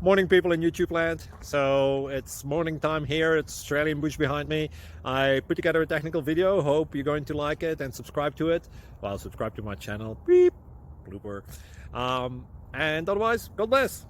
Morning, people in YouTube land. So it's morning time here. It's Australian bush behind me. I put together a technical video. Hope you're going to like it and subscribe to it. Well, subscribe to my channel. Beep, blooper. And otherwise, God bless.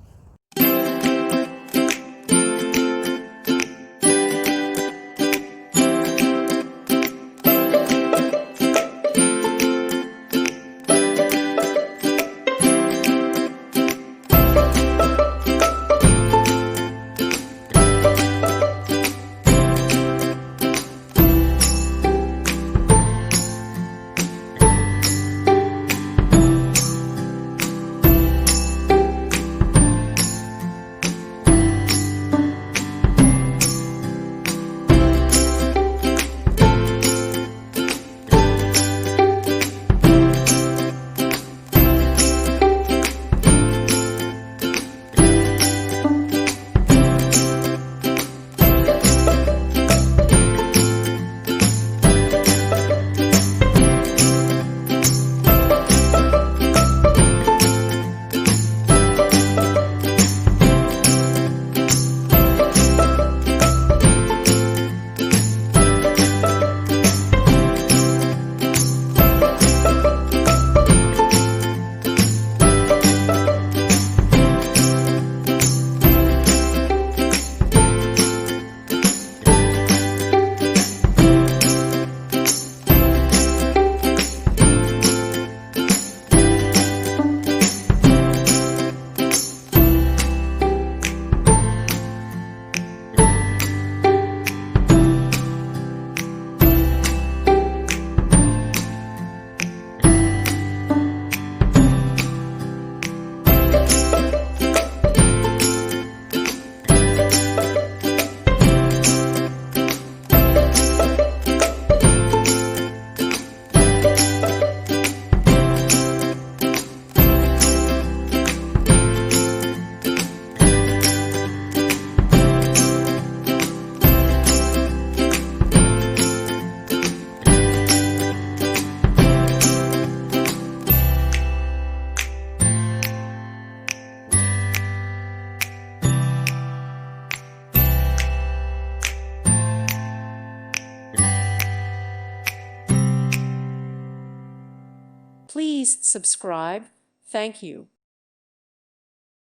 Please subscribe. Thank you.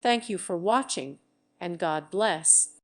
Thank you for watching, and God bless.